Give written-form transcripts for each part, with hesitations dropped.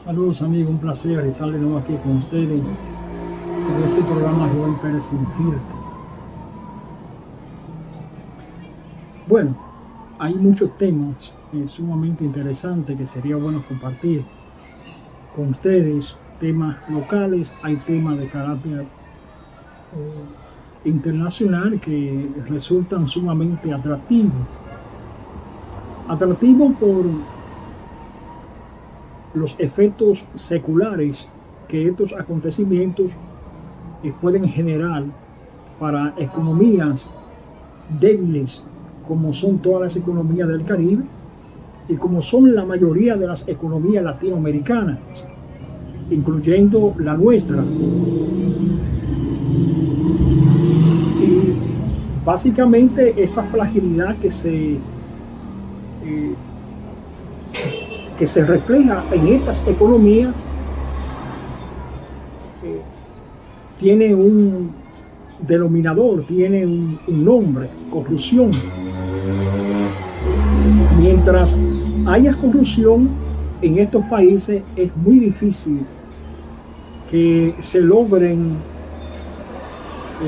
Saludos amigos, un placer estar de nuevo aquí con ustedes en este programa Rubén Pérez Sin Filtro. Bueno, hay muchos temas sumamente interesantes que sería bueno compartir con ustedes, temas locales, hay temas de carácter internacional que resultan sumamente atractivos por los efectos seculares que estos acontecimientos pueden generar para economías débiles como son todas las economías del Caribe y como son la mayoría de las economías latinoamericanas, incluyendo la nuestra. Y básicamente esa fragilidad que se refleja en estas economías tiene un denominador, tiene un nombre: corrupción. Mientras haya corrupción en estos países, es muy difícil que se logren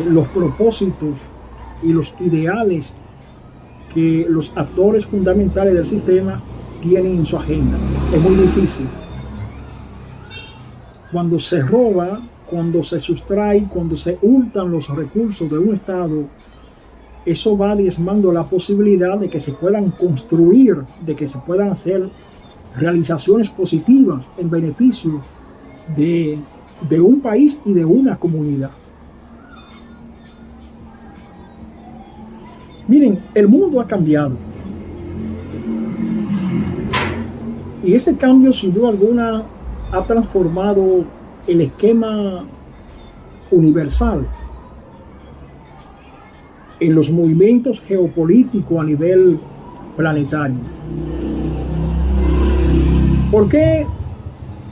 los propósitos y los ideales que los actores fundamentales del sistema tienen en su agenda. Es muy difícil. Cuando se roba, cuando se sustrae, cuando se hurtan los recursos de un Estado, eso va diezmando la posibilidad de que se puedan construir, de que se puedan hacer realizaciones positivas en beneficio de un país y de una comunidad. Miren, el mundo ha cambiado. Y ese cambio, sin duda alguna, ha transformado el esquema universal en los movimientos geopolíticos a nivel planetario. ¿Por qué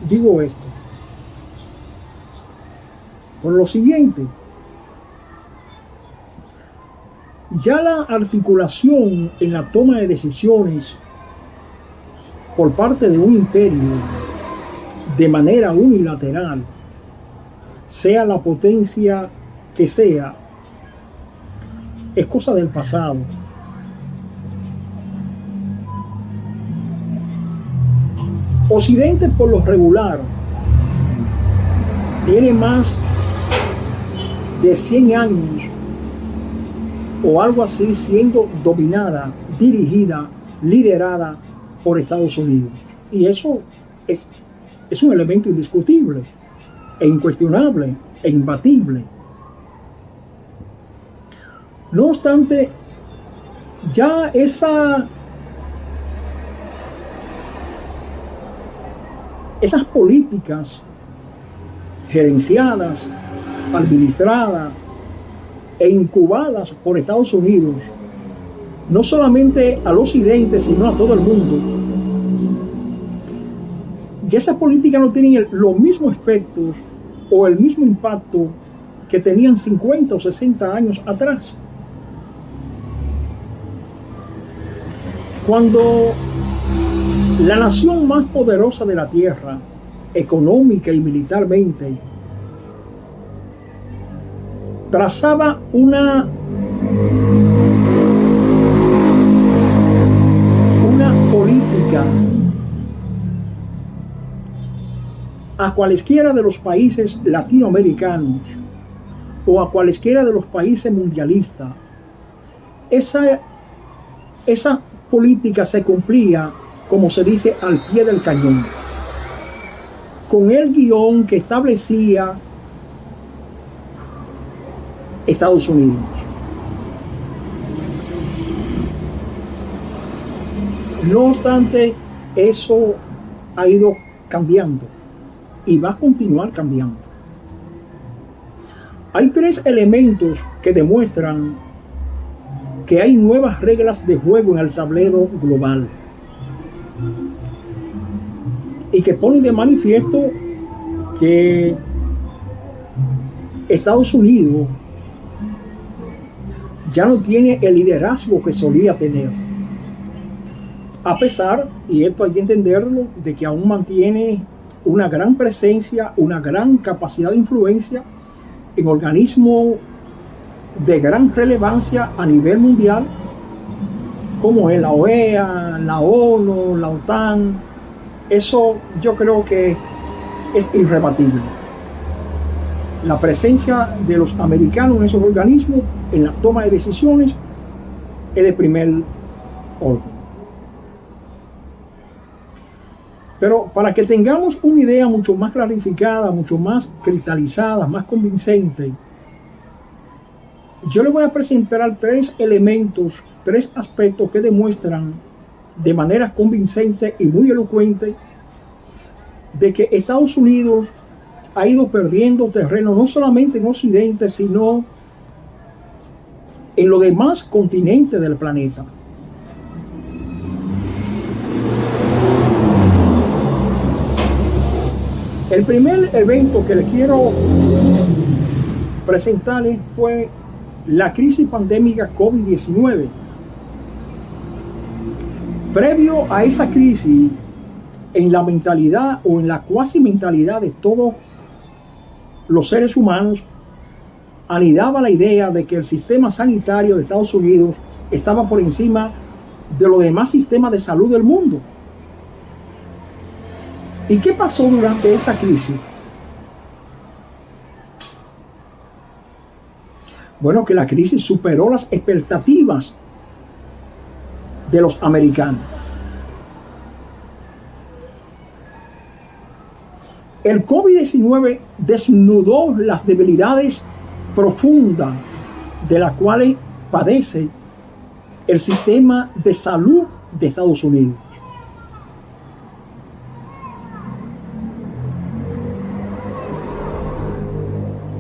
digo esto? Por lo siguiente: ya la articulación en la toma de decisiones por parte de un imperio de manera unilateral, sea la potencia que sea, es cosa del pasado. Occidente, por lo regular, tiene más de 100 años o algo así siendo dominada, dirigida, liderada por Estados Unidos. Y eso es un elemento indiscutible, e incuestionable, e imbatible. No obstante, ya esas políticas gerenciadas, administradas e incubadas por Estados Unidos, no solamente al occidente, sino a todo el mundo, ya esas políticas no tienen los mismos efectos o el mismo impacto que tenían 50 o 60 años atrás. Cuando la nación más poderosa de la Tierra, económica y militarmente, trazaba una política a cualesquiera de los países latinoamericanos o a cualesquiera de los países mundialistas, esa política se cumplía, como se dice, al pie del cañón, con el guión que establecía Estados Unidos. No obstante, eso ha ido cambiando y va a continuar cambiando. Hay 3 elementos que demuestran que hay nuevas reglas de juego en el tablero global y que ponen de manifiesto que Estados Unidos ya no tiene el liderazgo que solía tener. A pesar, y esto hay que entenderlo, de que aún mantiene una gran presencia, una gran capacidad de influencia en organismos de gran relevancia a nivel mundial, como es la OEA, la ONU, la OTAN. Eso yo creo que es irrebatible. La presencia de los americanos en esos organismos, en la toma de decisiones, es de primer orden. Pero para que tengamos una idea mucho más clarificada, mucho más cristalizada, más convincente, yo les voy a presentar tres elementos, tres aspectos que demuestran de manera convincente y muy elocuente de que Estados Unidos ha ido perdiendo terreno no solamente en Occidente, sino en los demás continentes del planeta. El primer evento que les quiero presentarles fue la crisis pandémica COVID-19. Previo a esa crisis, en la mentalidad o en la cuasi mentalidad de todos los seres humanos, anidaba la idea de que el sistema sanitario de Estados Unidos estaba por encima de los demás sistemas de salud del mundo. ¿Y qué pasó durante esa crisis? Bueno, que la crisis superó las expectativas de los americanos. El COVID-19 desnudó las debilidades profundas de las cuales padece el sistema de salud de Estados Unidos.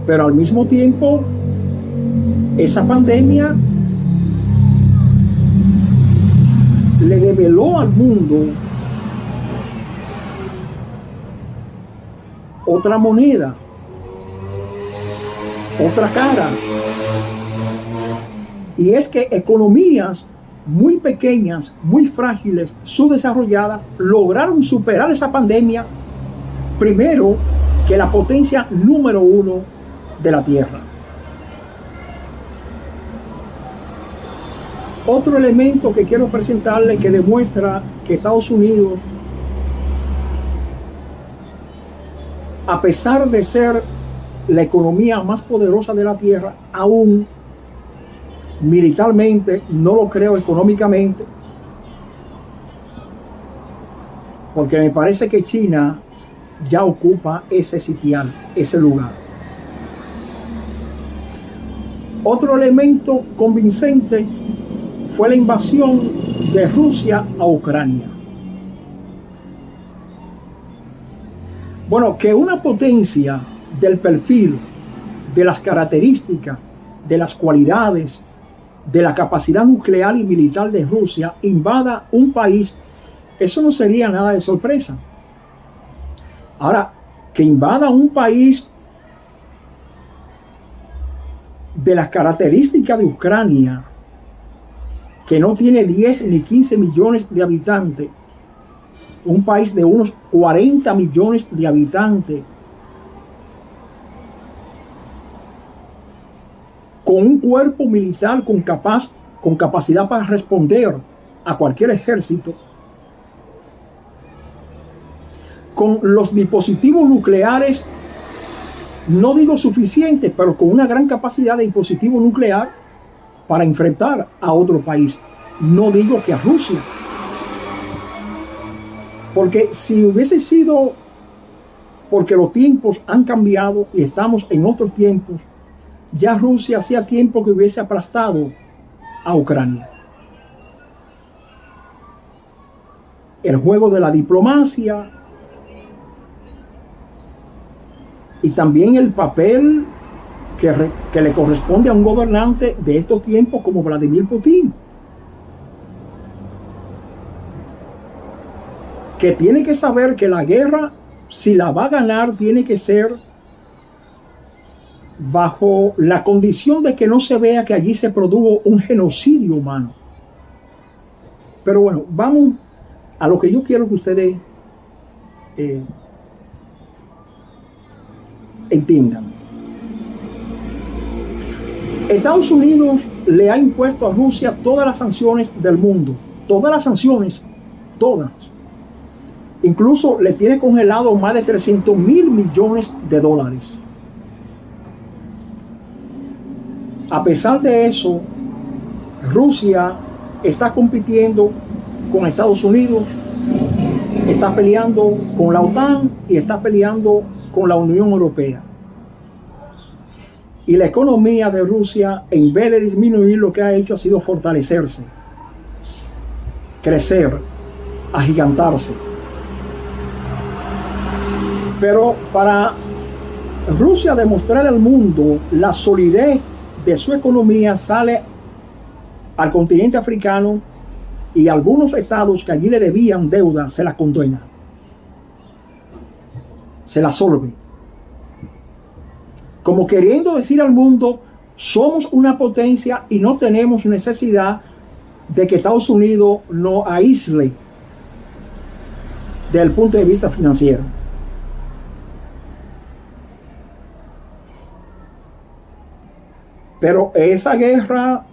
Pero al mismo tiempo, esa pandemia le develó al mundo otra moneda, otra cara. Y es que economías muy pequeñas, muy frágiles, subdesarrolladas, lograron superar esa pandemia primero que la potencia número uno de la Tierra. Otro elemento que quiero presentarle que demuestra que Estados Unidos, a pesar de ser la economía más poderosa de la Tierra, aún militarmente, no lo creo económicamente, porque me parece que China ya ocupa ese sitial, ese lugar. Otro elemento convincente fue la invasión de Rusia a Ucrania. Bueno, que una potencia del perfil, de las características, de las cualidades, de la capacidad nuclear y militar de Rusia invada un país, eso no sería nada de sorpresa. Ahora, que invada un país de las características de Ucrania, que no tiene 10 ni 15 millones de habitantes, un país de unos 40 millones de habitantes, con un cuerpo militar con capacidad para responder a cualquier ejército, con los dispositivos nucleares, no digo suficientes, pero con una gran capacidad de dispositivo nuclear para enfrentar a otro país. No digo que a Rusia. Porque si hubiese sido porque los tiempos han cambiado y estamos en otros tiempos, ya Rusia hacía tiempo que hubiese aplastado a Ucrania. El juego de la diplomacia y también el papel que le corresponde a un gobernante de estos tiempos como Vladimir Putin, que tiene que saber que la guerra, si la va a ganar, tiene que ser bajo la condición de que no se vea que allí se produjo un genocidio humano. Pero bueno, vamos a lo que yo quiero que ustedes entiendan. Estados Unidos le ha impuesto a Rusia todas las sanciones del mundo, todas las sanciones, todas. Incluso le tiene congelado más de 300.000 millones de dólares. A pesar de eso, Rusia está compitiendo con Estados Unidos, está peleando con la OTAN y está peleando con la Unión Europea. Y la economía de Rusia, en vez de disminuir, lo que ha hecho ha sido fortalecerse, crecer, agigantarse. Pero para Rusia demostrar al mundo la solidez de su economía, sale al continente africano y algunos estados que allí le debían deuda se la condena, se la absorbe, como queriendo decir al mundo: somos una potencia y no tenemos necesidad de que Estados Unidos nos aísle desde el punto de vista financiero. Pero esa guerra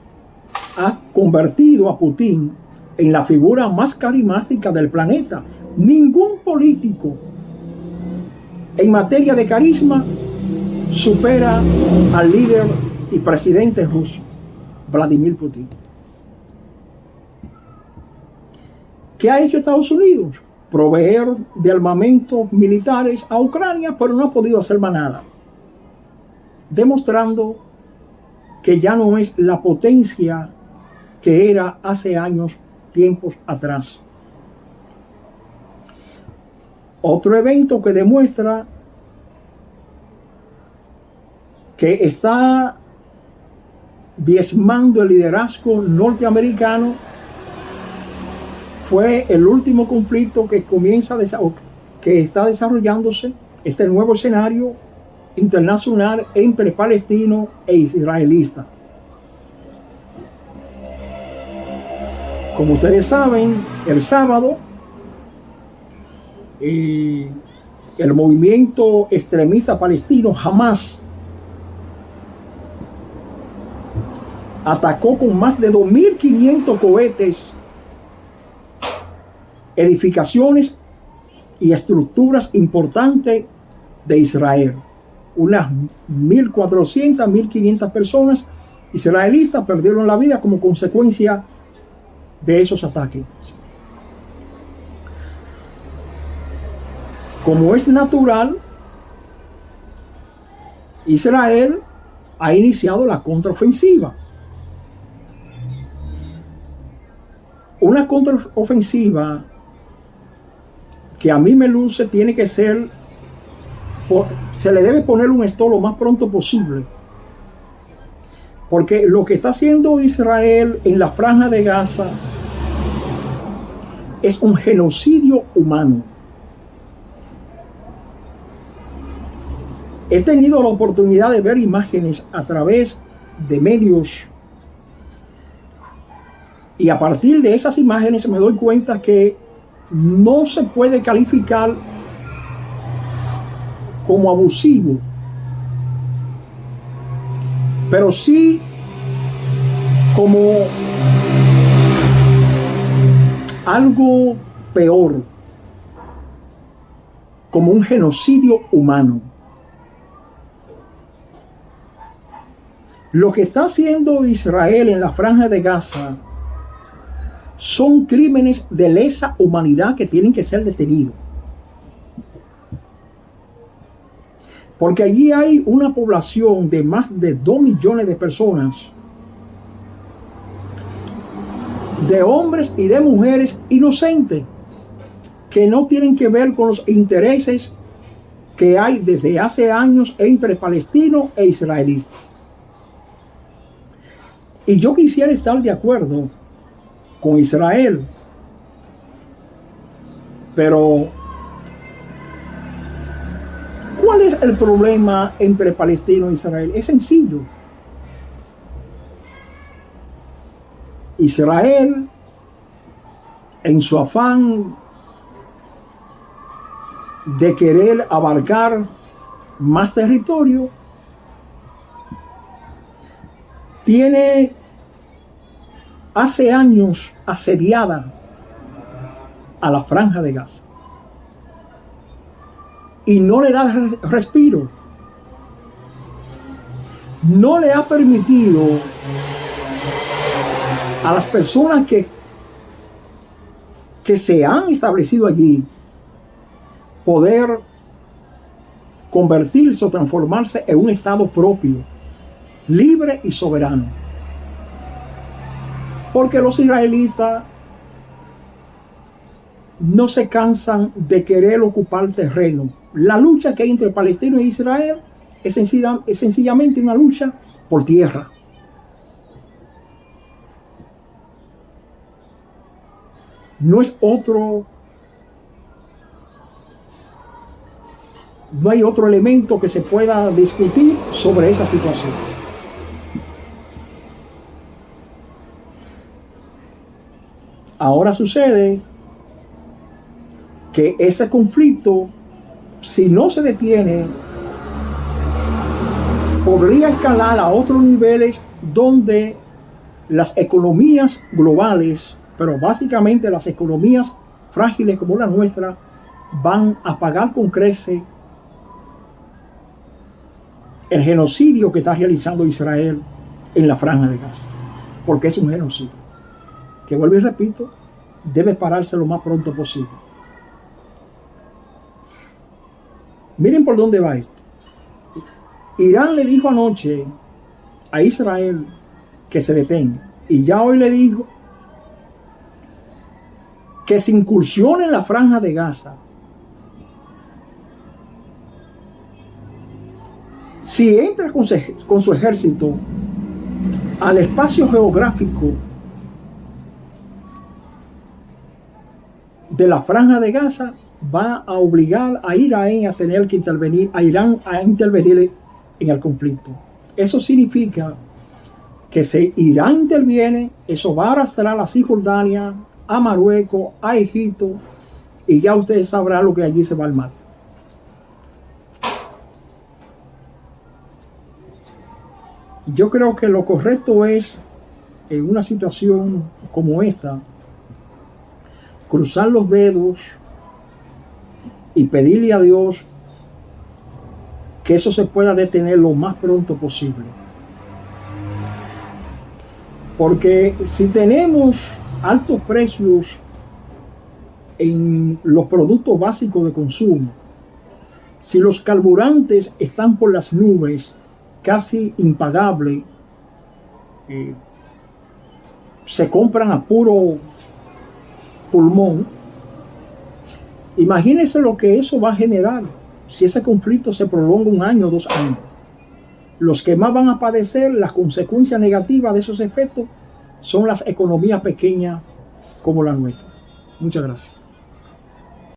ha convertido a Putin en la figura más carismática del planeta. Ningún político en materia de carisma supera al líder y presidente ruso, Vladimir Putin. ¿Qué ha hecho Estados Unidos? Proveer de armamentos militares a Ucrania, pero no ha podido hacer más nada, demostrando que ya no es la potencia que era hace años, tiempos atrás. Otro evento que demuestra que está diezmando el liderazgo norteamericano fue el último conflicto que está desarrollándose, este nuevo escenario internacional entre palestinos e israelitas. Como ustedes saben, el sábado el movimiento extremista palestino Hamas atacó con más de 2.500 cohetes edificaciones y estructuras importantes de Israel. Unas 1.400, 1.500 personas israelitas perdieron la vida como consecuencia de esos ataques. Como es natural, Israel ha iniciado la contraofensiva. Una contraofensiva que a mí me luce tiene que ser, se le debe poner un stop lo más pronto posible, porque lo que está haciendo Israel en la Franja de Gaza es un genocidio humano. He tenido la oportunidad de ver imágenes a través de medios y a partir de esas imágenes me doy cuenta que no se puede calificar como abusivo, pero sí como algo peor, como un genocidio humano. Lo que está haciendo Israel en la Franja de Gaza son crímenes de lesa humanidad que tienen que ser detenidos. Porque allí hay una población de más de 2 millones de personas, de hombres y de mujeres inocentes, que no tienen que ver con los intereses que hay desde hace años entre palestinos e israelitas. Y yo quisiera estar de acuerdo con Israel, pero ¿cuál es el problema entre Palestina e Israel? Es sencillo. Israel, en su afán de querer abarcar más territorio, tiene hace años asediada a la Franja de Gaza y no le da respiro, no le ha permitido a las personas que se han establecido allí poder convertirse o transformarse en un estado propio, libre y soberano. Porque los israelitas no se cansan de querer ocupar terreno. La lucha que hay entre Palestina e Israel es sencillamente una lucha por tierra. No hay otro elemento que se pueda discutir sobre esa situación. Ahora sucede que ese conflicto, si no se detiene, podría escalar a otros niveles donde las economías globales, pero básicamente las economías frágiles como la nuestra, van a pagar con creces el genocidio que está realizando Israel en la Franja de Gaza, porque es un genocidio que, vuelvo y repito, debe pararse lo más pronto posible. Miren por dónde va esto. Irán le dijo anoche a Israel que se detenga, y ya hoy le dijo que se incursione en la Franja de Gaza si entra con su ejército al espacio geográfico de la Franja de Gaza, va a obligar a Irán a tener que intervenir, en el conflicto. Eso significa que si Irán interviene, eso va a arrastrar a Cisjordania, a Marruecos, a Egipto, y ya ustedes sabrán lo que allí se va a armar. Yo creo que lo correcto es, en una situación como esta, cruzar los dedos y pedirle a Dios que eso se pueda detener lo más pronto posible. Porque si tenemos altos precios en los productos básicos de consumo, si los carburantes están por las nubes, casi impagables, se compran a puro pulmón, imagínense lo que eso va a generar si ese conflicto se prolonga 1 año o 2 años. Los que más van a padecer las consecuencias negativas de esos efectos son las economías pequeñas como la nuestra. Muchas gracias.